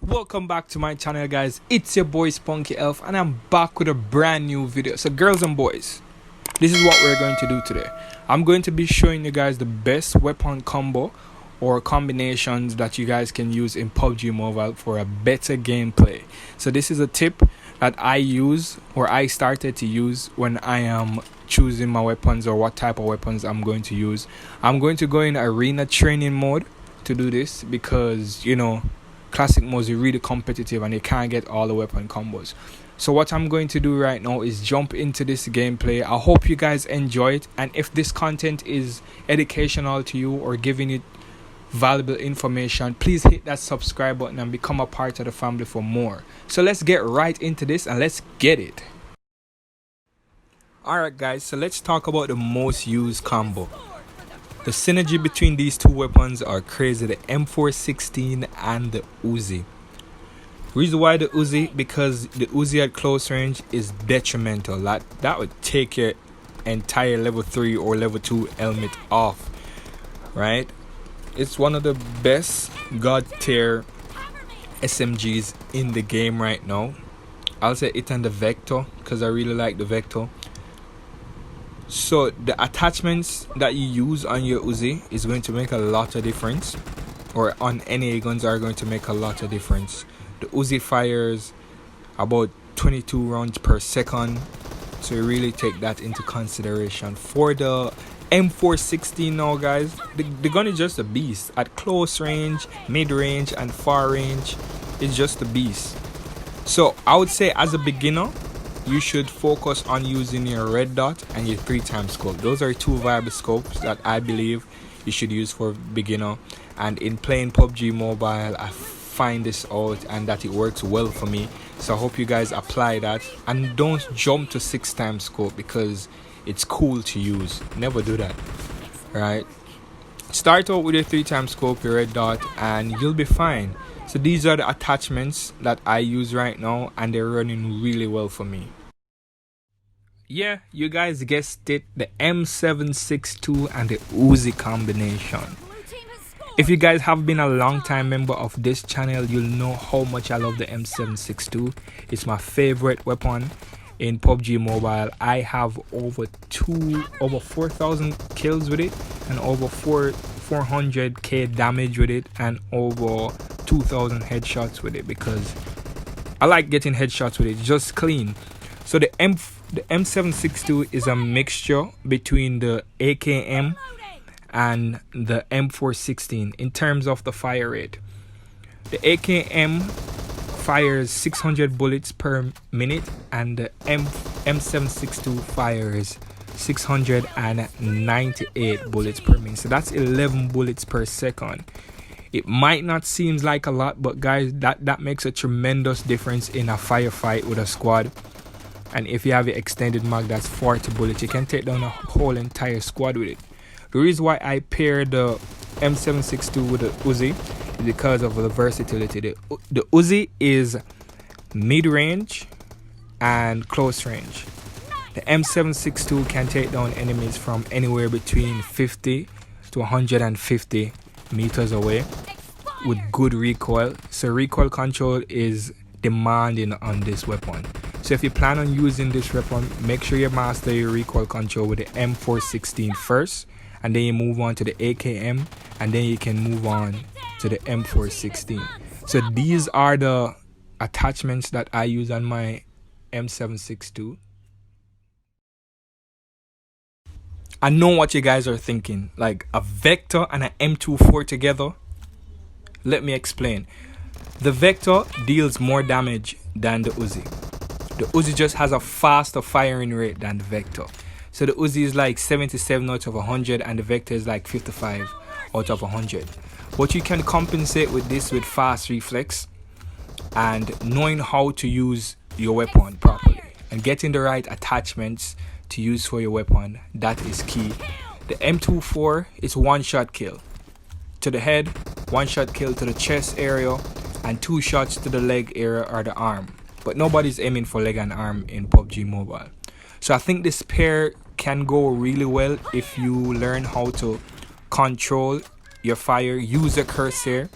Welcome back to my channel, guys. It's your boy Spunkyelf and I'm back with a brand new video. So girls and boys, this is what we're going to do today. I'm going to be showing you guys the best weapon combo or combinations that you guys can use in Pubg Mobile for a better gameplay. So this is a tip that I use, or I started to use, when I am choosing my weapons or what type of weapons I'm going to use. I'm going to go in arena training mode to do this because, you know, classic modes are really competitive and you can't get all the weapon combos. So what I'm going to do right now is jump into this gameplay. I hope you guys enjoy it, and if this content is educational to you or giving it valuable information, please hit that subscribe button and become a part of the family for more. So let's get right into this and let's get it. Alright guys, so let's talk about the most used combo. The synergy between these two weapons are crazy, the M416 and the Uzi. Reason why the Uzi, because the Uzi at close range is detrimental. That would take your entire level 3 or level 2 helmet off, right? It's one of the best god tier SMGs in the game right now. I'll say it and the Vector because I really like the Vector. So the attachments that you use on your Uzi is going to make a lot of difference, or on any guns are going to make a lot of difference. The Uzi fires about 22 rounds per second, so you really take that into consideration. For the M416 now guys, the gun is just a beast. At close range, mid range and far range, it's just a beast. So I would say as a beginner, you should focus on using your red dot and your 3x scope. Those are two viable scopes that I believe you should use for beginner. And in playing Pubg Mobile, I find this out and that it works well for me. So I hope you guys apply that and don't jump to 6x scope because it's cool to use. Never do that, right? Start out with your 3x scope, your red dot, and you'll be fine. So these are the attachments that I use right now and they're running really well for me. Yeah, you guys guessed it, the M762 and the Uzi combination. If you guys have been a long time member of this channel, you'll know how much I love the M762. It's my favorite weapon in Pubg Mobile. I have over 4,000 kills with it and over 400k damage with it and over 2,000 headshots with it because I like getting headshots with it, just clean. So the M762 is a mixture between the AKM and the M416 in terms of the fire rate. The AKM fires 600 bullets per minute and the M762 fires 698 bullets per minute. So that's 11 bullets per second. It might not seem like a lot, but guys, that makes a tremendous difference in a firefight with a squad. And if you have an extended mag, that's 40 bullets. You can take down a whole entire squad with it. The reason why I pair the M762 with the Uzi is because of the versatility. The Uzi is mid-range and close range. The M762 can take down enemies from anywhere between 50 to 150 meters away with good recoil. So recoil control is demanding on this weapon. So if you plan on using this weapon, make sure you master your recoil control with the M416 first, and then you move on to the AKM, and then you can move on to the M416. So these are the attachments that I use on my M762. I know what you guys are thinking, like a Vector and an M24 together. Let me explain. The Vector deals more damage than the Uzi. The Uzi just has a faster firing rate than the Vector. So the Uzi is like 77 out of 100 and the Vector is like 55 out of 100. But you can compensate with this with fast reflex and knowing how to use your weapon properly and getting the right attachments to use for your weapon. That is key. The M24 is one shot kill to the head, one shot kill to the chest area, and 2 shots to the leg area or the arm. But nobody's aiming for leg and arm in Pubg Mobile. So I think this pair can go really well if you learn how to control your fire, use a cursor,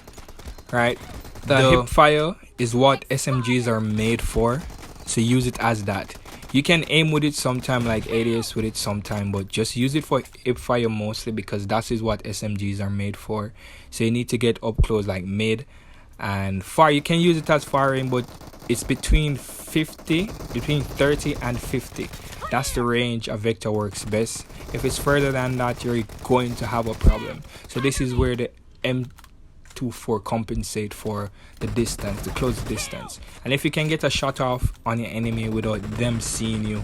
right? The hip fire is what SMGs are made for, so use it as that. You can aim with it sometime, like ADS with it sometime, but just use it for hip fire mostly, because that is what SMGs are made for. So you need to get up close, like mid and far. You can use it as firing, but it's between 30 and 50. That's the range a Vector works best. If it's further than that, you're going to have a problem. So this is where the M24 compensate for the distance, the close distance. And if you can get a shot off on your enemy without them seeing you,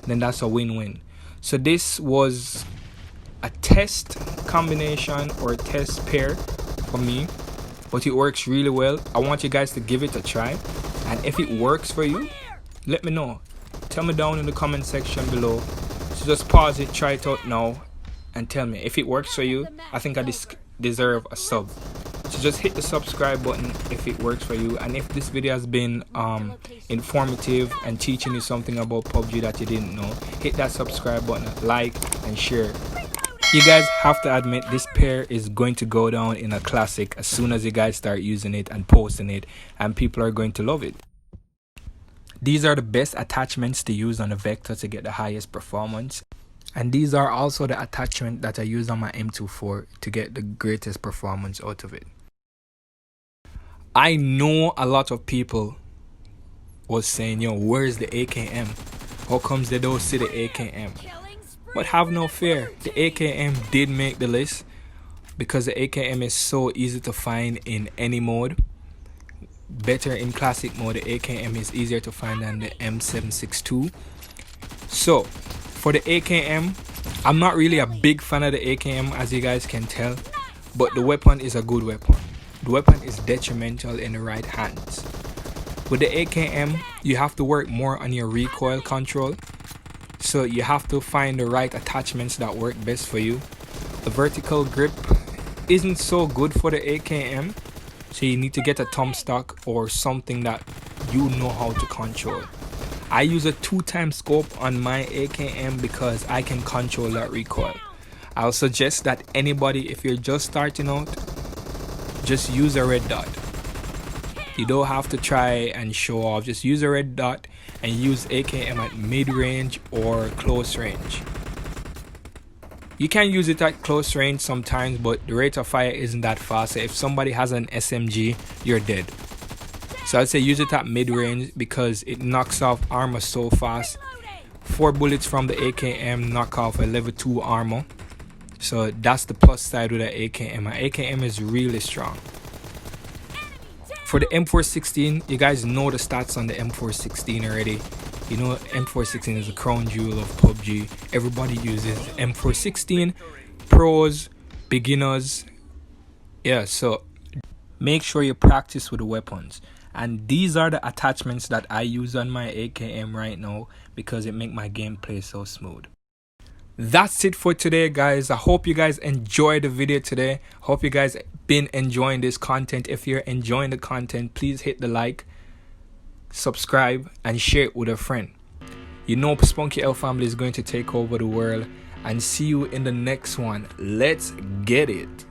then that's a win-win. So this was a test combination or a test pair for me, but it works really well. I want you guys to give it a try, and if it works for you, let me know. Tell me down in the comment section below. So just pause it, try it out now, and tell me if it works for you. I think I deserve a sub. So just hit the subscribe button if it works for you. And if this video has been informative and teaching you something about PUBG that you didn't know, hit that subscribe button, like and share. You guys have to admit, this pair is going to go down in a classic as soon as you guys start using it and posting it, and people are going to love it. These are the best attachments to use on the Vector to get the highest performance, and these are also the attachment that I use on my M24 to get the greatest performance out of it. I know a lot of people was saying, yo, where's the AKM? How comes they don't see the AKM? But have no fear, the AKM did make the list because the AKM is so easy to find in any mode. Better in classic mode, the AKM is easier to find than the M762. So for the AKM, I'm not really a big fan of the AKM, as you guys can tell, but the weapon is a good weapon. The weapon is detrimental in the right hands. With the AKM, you have to work more on your recoil control, so you have to find the right attachments that work best for you. The vertical grip isn't so good for the AKM, so you need to get a thumb stock or something that you know how to control. I use a 2x scope on my AKM because I can control that recoil. I'll suggest that anybody, if you're just starting out, just use a red dot. You don't have to try and show off, just use a red dot and use AKM at mid-range or close range. You can use it at close range sometimes, but the rate of fire isn't that fast. So if somebody has an SMG, you're dead. So I'd say use it at mid-range because it knocks off armor so fast. 4 bullets from the AKM knock off a level 2 armor. So that's the plus side with the AKM. My AKM is really strong. For the M416, you guys know the stats on the M416 already. You know, M416 is a crown jewel of PUBG. Everybody uses M416, pros, beginners. Yeah, so make sure you practice with the weapons. And these are the attachments that I use on my AKM right now because it makes my gameplay so smooth. That's it for today, guys. I hope you guys enjoyed the video today. Hope you guys been enjoying this content. If you're enjoying the content, please hit the like, subscribe and share it with a friend. You know, Spunkyelf family is going to take over the world, and see you in the next one. Let's get it.